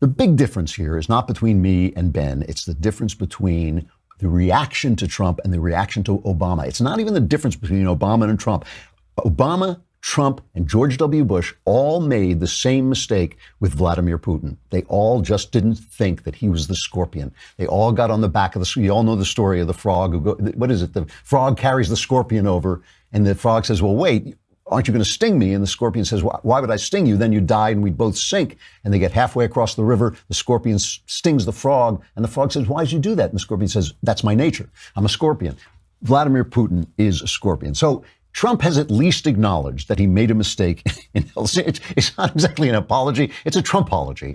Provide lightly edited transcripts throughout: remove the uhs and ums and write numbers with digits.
The big difference here is not between me and Ben. It's the difference between the reaction to Trump and the reaction to Obama. It's not even the difference between Obama and Trump. Obama, Trump, and George W. Bush all made the same mistake with Vladimir Putin. They all just didn't think that he was the scorpion. They all got on the back of the, you all know the story of the frog. What is it? The frog carries the scorpion over, and the frog says, well, wait, aren't you going to sting me? And the scorpion says, why would I sting you? Then you die and we'd both sink. And they get halfway across the river. The scorpion stings the frog. And the frog says, why did you do that? And the scorpion says, that's my nature. I'm a scorpion. Vladimir Putin is a scorpion. So Trump has at least acknowledged that he made a mistake. It's not exactly an apology. It's a Trumpology.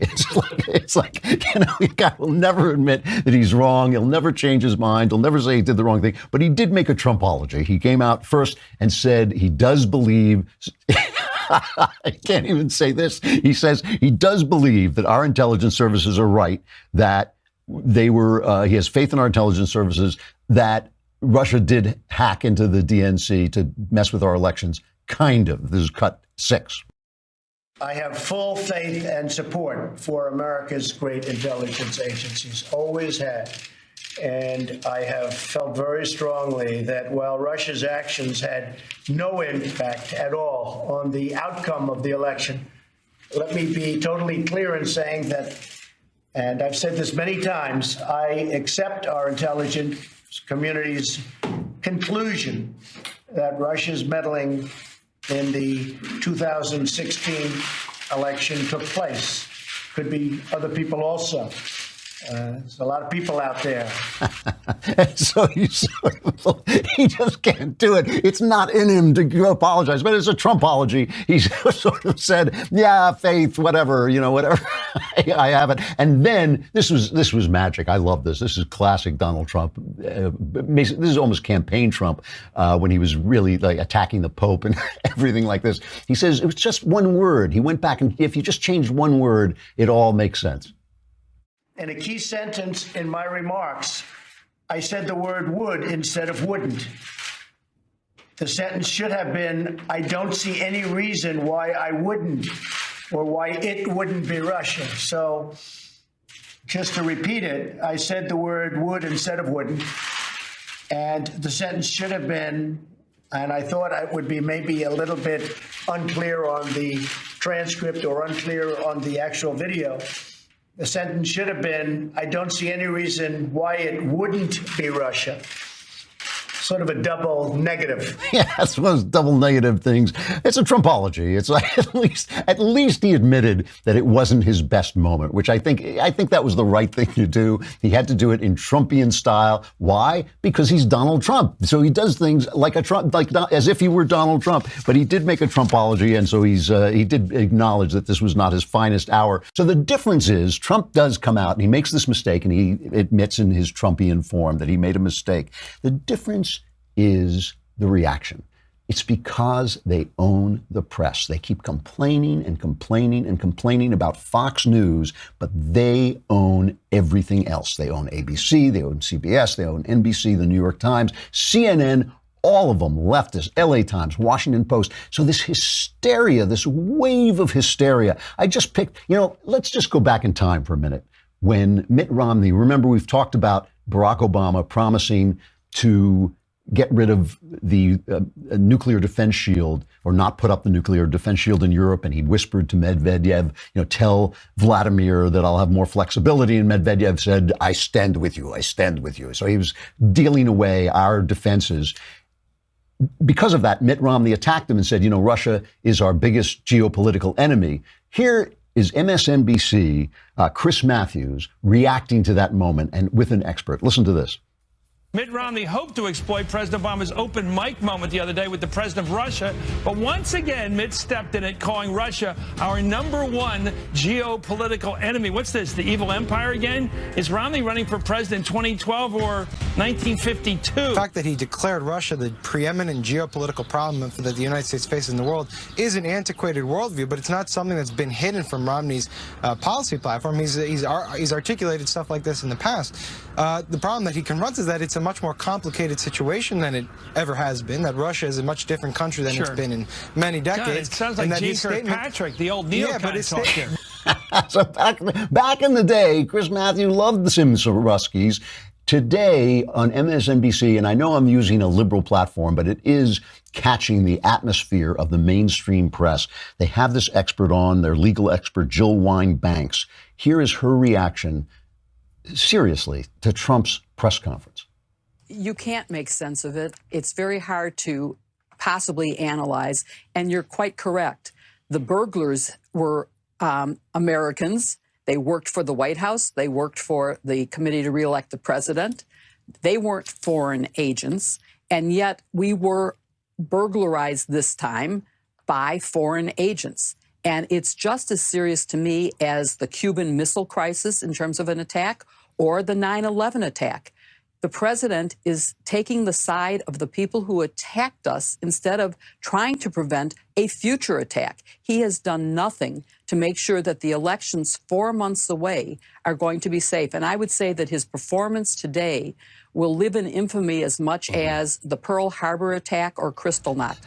It's like, the guy will never admit that he's wrong. He'll never change his mind. He'll never say he did the wrong thing. But he did make a Trumpology. He came out first and said he does believe, I can't even say this. He says he does believe that our intelligence services are right, that he has faith in our intelligence services, that Russia did hack into the DNC to mess with our elections. Kind of. This is cut 6. I have full faith and support for America's great intelligence agencies, always had. And I have felt very strongly that while Russia's actions had no impact at all on the outcome of the election, let me be totally clear in saying that, and I've said this many times, I accept our intelligence community's conclusion that Russia's meddling in the 2016 election took place. Could be other people also. There's a lot of people out there. So he just can't do it. It's not in him to apologize, but it's a Trumpology. He sort of said, yeah, faith, whatever, whatever. I have it. And then this was magic. I love this. This is classic Donald Trump. This is almost campaign Trump when he was really like attacking the Pope and everything like this. He says it was just one word. He went back and if you just changed one word, it all makes sense. In a key sentence in my remarks, I said the word would instead of wouldn't. The sentence should have been, I don't see any reason why I wouldn't or why it wouldn't be Russia. So just to repeat it, I said the word would instead of wouldn't. And the sentence should have been, and I thought it would be maybe a little bit unclear on the transcript or unclear on the actual video. The sentence should have been, I don't see any reason why it wouldn't be Russia. Sort of a double negative. Yeah, that's one of those double negative things. It's a Trumpology. It's like at least he admitted that it wasn't his best moment, which I think that was the right thing to do. He had to do it in Trumpian style. Why? Because he's Donald Trump. So he does things like a Trump, like as if he were Donald Trump. But he did make a Trumpology, and so he did acknowledge that this was not his finest hour. So the difference is Trump does come out and he makes this mistake, and he admits in his Trumpian form that he made a mistake. The difference is the reaction. It's because they own the press. They keep complaining and complaining and complaining about Fox News, but they own everything else. They own ABC, they own CBS, they own NBC, the New York Times, CNN, all of them, leftist, LA Times, Washington Post. So this hysteria, this wave of hysteria, I just picked, let's just go back in time for a minute. When Mitt Romney, remember we've talked about Barack Obama promising to get rid of the nuclear defense shield or not put up the nuclear defense shield in Europe. And he whispered to Medvedev, tell Vladimir that I'll have more flexibility. And Medvedev said, I stand with you. I stand with you. So he was dealing away our defenses. Because of that, Mitt Romney attacked him and said, Russia is our biggest geopolitical enemy. Here is MSNBC, Chris Matthews, reacting to that moment and with an expert. Listen to this. Mitt Romney hoped to exploit President Obama's open mic moment the other day with the president of Russia. But once again, Mitt stepped in it, calling Russia our #1 geopolitical enemy. What's this, the evil empire again? Is Romney running for president in 2012 or 1952? The fact that he declared Russia the preeminent geopolitical problem that the United States faces in the world is an antiquated worldview, but it's not something that's been hidden from Romney's policy platform. He's articulated stuff like this in the past. The problem that he confronts is that it's a much more complicated situation than it ever has been, that Russia is a much different country than it's been in many decades. God, it sounds like G. Kirkpatrick, the old neocon talk here. So back in the day, Chris Matthew loved the Simsaruskis. Today on MSNBC, and I know I'm using a liberal platform, but it is catching the atmosphere of the mainstream press. They have this expert on, their legal expert, Jill Wine-Banks. Here is her reaction, seriously, to Trump's press conference. You can't make sense of it. It's very hard to possibly analyze, and you're quite correct. The burglars were Americans. They worked for the White House. They worked for the committee to reelect the president. They weren't foreign agents. And yet we were burglarized this time by foreign agents. And it's just as serious to me as the Cuban Missile Crisis in terms of an attack or the 9/11 attack. The president is taking the side of the people who attacked us instead of trying to prevent a future attack. He has done nothing to make sure that the elections 4 months away are going to be safe. And I would say that his performance today will live in infamy as much as the Pearl Harbor attack or Kristallnacht.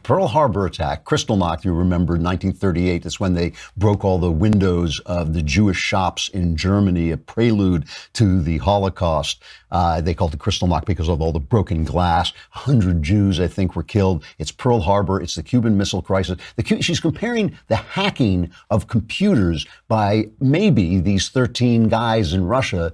Pearl Harbor attack, Kristallnacht, you remember, 1938. That's when they broke all the windows of the Jewish shops in Germany, a prelude to the Holocaust. They called it Kristallnacht because of all the broken glass. 100 Jews, I think, were killed. It's Pearl Harbor. It's the Cuban Missile Crisis. She's comparing the hacking of computers by maybe these 13 guys in Russia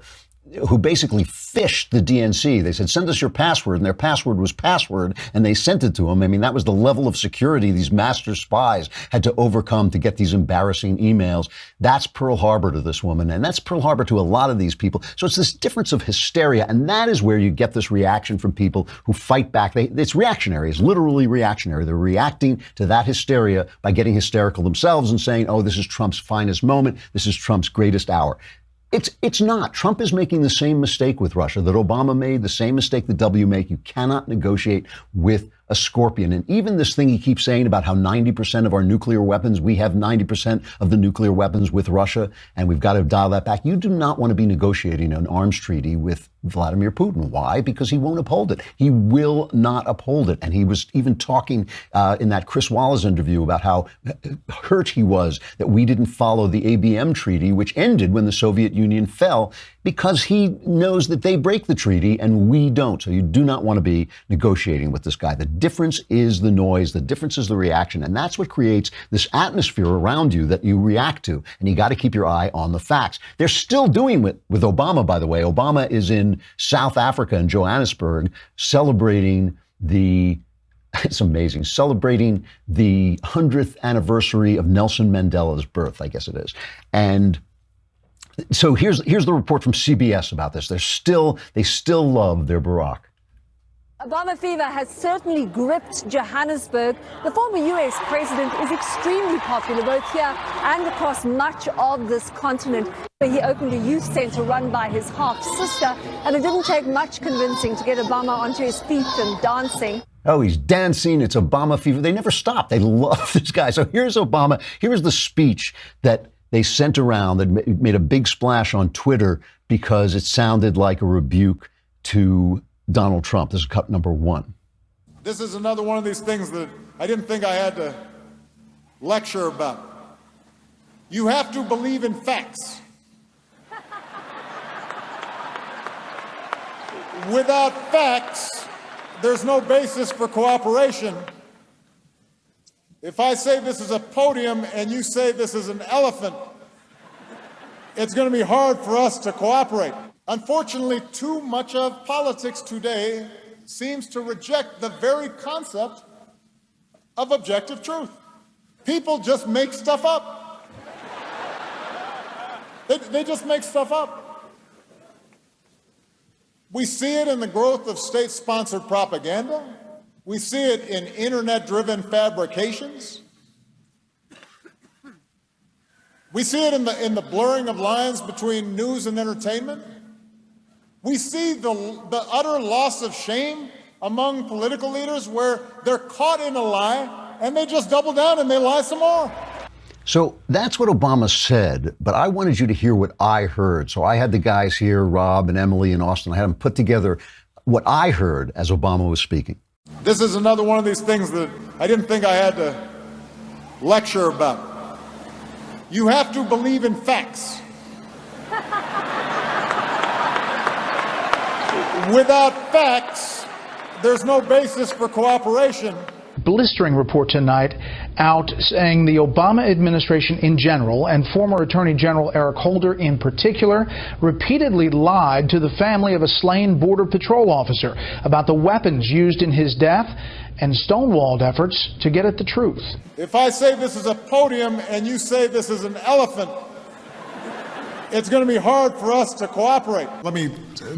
who basically phished the DNC. They said, send us your password, and their password was password, and they sent it to them. I mean, that was the level of security these master spies had to overcome to get these embarrassing emails. That's Pearl Harbor to this woman, and that's Pearl Harbor to a lot of these people. So it's this difference of hysteria, and that is where you get this reaction from people who fight back. It's reactionary. It's literally reactionary. They're reacting to that hysteria by getting hysterical themselves and saying, oh, this is Trump's finest moment. This is Trump's greatest hour. It's not. Trump is making the same mistake with Russia that Obama made, the same mistake that W make. You cannot negotiate with a scorpion. And even this thing he keeps saying about how 90% of our nuclear weapons, we have 90% of the nuclear weapons with Russia, and we've got to dial that back. You do not want to be negotiating an arms treaty with Vladimir Putin. Why? Because he won't uphold it. He will not uphold it. And he was even talking in that Chris Wallace interview about how hurt he was that we didn't follow the ABM treaty, which ended when the Soviet Union fell, because he knows that they break the treaty and we don't. So you do not want to be negotiating with this guy. The difference is the noise. The difference is the reaction. And that's what creates this atmosphere around you that you react to. And you got to keep your eye on the facts. They're still doing it with Obama, by the way. Obama is in South Africa, in Johannesburg, celebrating it's amazing, celebrating the 100th anniversary of Nelson Mandela's birth, I guess it is. And so here's the report from CBS about this. They still love their Barack. Obama fever has certainly gripped Johannesburg. The former U.S. president is extremely popular both here and across much of this continent. He opened a youth center run by his half-sister, and it didn't take much convincing to get Obama onto his feet and dancing. Oh, he's dancing. It's Obama fever. They never stop. They love this guy. So here's Obama. Here's the speech that they sent around that made a big splash on Twitter because it sounded like a rebuke to Donald Trump. This is cut number one. This is another one of these things that I didn't think I had to lecture about. You have to believe in facts. Without facts, there's no basis for cooperation. If I say this is a podium and you say this is an elephant, it's going to be hard for us to cooperate. Unfortunately, too much of politics today seems to reject the very concept of objective truth. People just make stuff up. They just make stuff up. We see it in the growth of state-sponsored propaganda. We see it in internet-driven fabrications. We see it in the blurring of lines between news and entertainment. We see the utter loss of shame among political leaders where they're caught in a lie and they just double down and they lie some more. So that's what Obama said, but I wanted you to hear what I heard. So I had the guys here, Rob and Emily and Austin. I had them put together what I heard as Obama was speaking. This is another one of these things that I didn't think I had to lecture about. You have to believe in facts. Without facts, there's no basis for cooperation. Blistering report tonight out saying the Obama administration in general and former Attorney General Eric Holder in particular repeatedly lied to the family of a slain Border Patrol officer about the weapons used in his death and stonewalled efforts to get at the truth. If I say this is a podium and you say this is an elephant, it's going to be hard for us to cooperate. Let me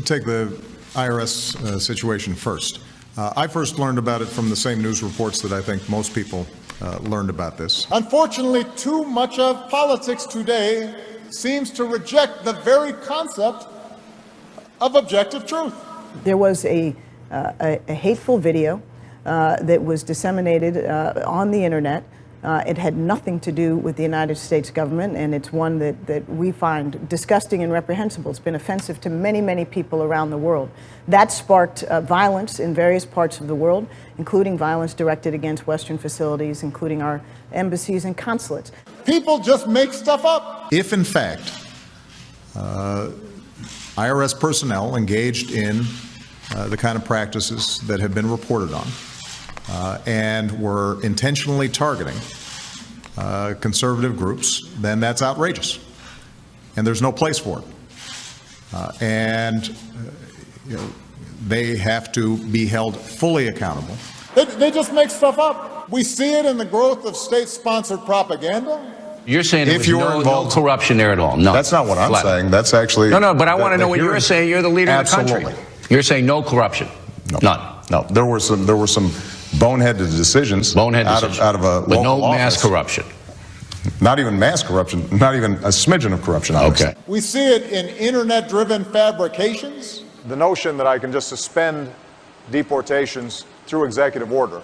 take the IRS situation first. I first learned about it from the same news reports that I think most people learned about this. Unfortunately, too much of politics today seems to reject the very concept of objective truth. There was a hateful video that was disseminated on the internet. It had nothing to do with the United States government, and it's one that we find disgusting and reprehensible. It's been offensive to many, many people around the world. That sparked violence in various parts of the world, including violence directed against Western facilities, including our embassies and consulates. People just make stuff up. If, in fact, IRS personnel engaged in the kind of practices that have been reported on and were intentionally targeting conservative groups, then that's outrageous, and there's no place for it. They have to be held fully accountable. They just make stuff up. We see it in the growth of state-sponsored propaganda. You're saying there's no corruption there at all? No. That's not what I'm saying. That's actually... No, but I want to know what you're saying. You're the leader of the country. You're saying no corruption? No. None? No. There were some boneheaded decisions out of a but local no mass office. corruption? Not even mass corruption, not even a smidgen of corruption. Okay. We see it in internet-driven fabrications. The notion that I can just suspend deportations through executive order,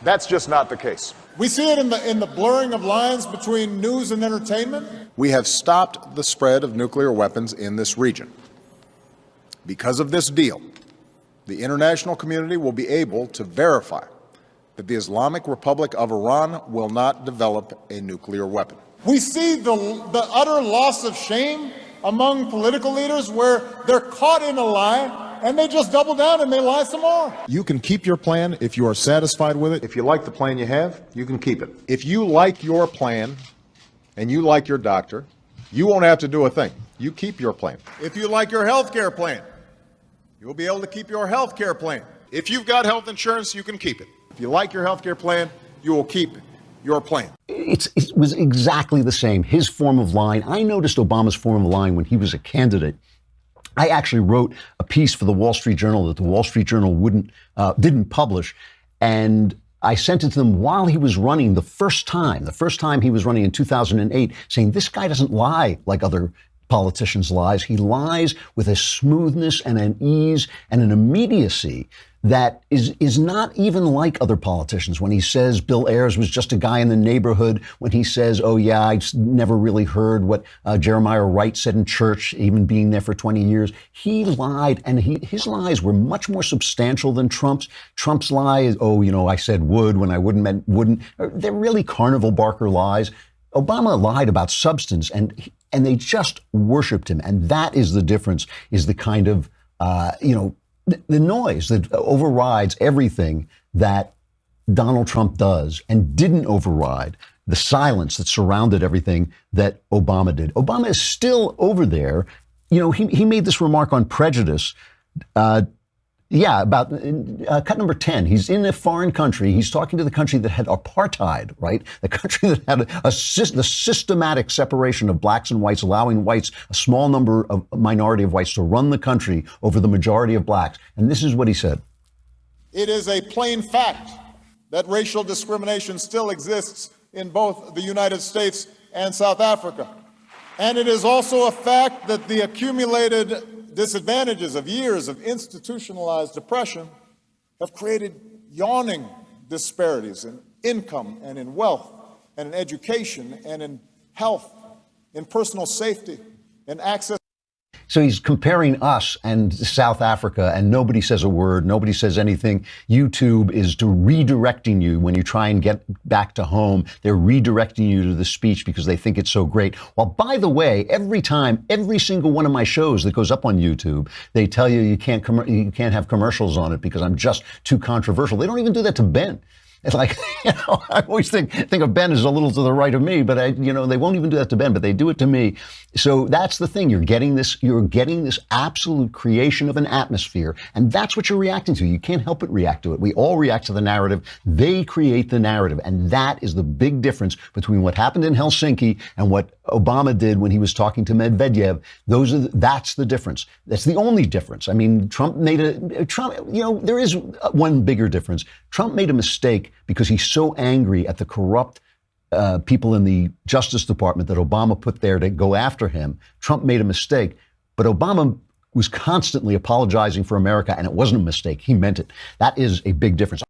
that's just not the case. We see it in the blurring of lines between news and entertainment. We have stopped the spread of nuclear weapons in this region. Because of this deal, the international community will be able to verify that the Islamic Republic of Iran will not develop a nuclear weapon. We see the utter loss of shame among political leaders where they're caught in a lie and they just double down and they lie some more. You can keep your plan if you are satisfied with it. If you like the plan you have, you can keep it. If you like your plan and you like your doctor, you won't have to do a thing. You keep your plan. If you like your health care plan, you'll be able to keep your health care plan. If you've got health insurance, you can keep it. If you like your health care plan, you will keep your plan. It was exactly the same. His form of lying. I noticed Obama's form of lying when he was a candidate. I actually wrote a piece for the Wall Street Journal that the Wall Street Journal didn't publish, and I sent it to them while he was running the first time he was running in 2008, saying this guy doesn't lie like other politicians lies. He lies with a smoothness and an ease and an immediacy that is not even like other politicians. When he says Bill Ayers was just a guy in the neighborhood, when he says, oh yeah, I never really heard what Jeremiah Wright said in church, even being there for 20 years, he lied, and his lies were much more substantial than Trump's. Trump's lie is, oh, I said would when I wouldn't. They're really carnival barker lies. Obama lied about substance, and they just worshipped him, and that is the difference. Is the kind of the noise that overrides everything that Donald Trump does and didn't override the silence that surrounded everything that Obama did. Obama is still over there. He made this remark on prejudice. About cut number 10. He's in a foreign country. He's talking to the country that had apartheid, right? The country that had the systematic separation of blacks and whites, allowing whites, a small number of minority of whites, to run the country over the majority of blacks. And this is what he said. It is a plain fact that racial discrimination still exists in both the United States and South Africa. And it is also a fact that the accumulated disadvantages of years of institutionalized oppression have created yawning disparities in income and in wealth and in education and in health, in personal safety, and access. So he's comparing us and South Africa, and nobody says a word. Nobody says anything. YouTube is redirecting you when you try and get back to home. They're redirecting you to the speech because they think it's so great. Well, by the way, every single one of my shows that goes up on YouTube, they tell you you can't have commercials on it because I'm just too controversial. They don't even do that to Ben. It's like, I always think of Ben as a little to the right of me, but they won't even do that to Ben, but they do it to me. So that's the thing. You're getting this absolute creation of an atmosphere, and that's what you're reacting to. You can't help but react to it. We all react to the narrative. They create the narrative, and that is the big difference between what happened in Helsinki and what Obama did when he was talking to Medvedev. That's the difference. That's the only difference. I mean, there is one bigger difference. Trump made a mistake because he's so angry at the corrupt people in the Justice Department that Obama put there to go after him. Trump made a mistake, but Obama was constantly apologizing for America, and it wasn't a mistake. He meant it. That is a big difference.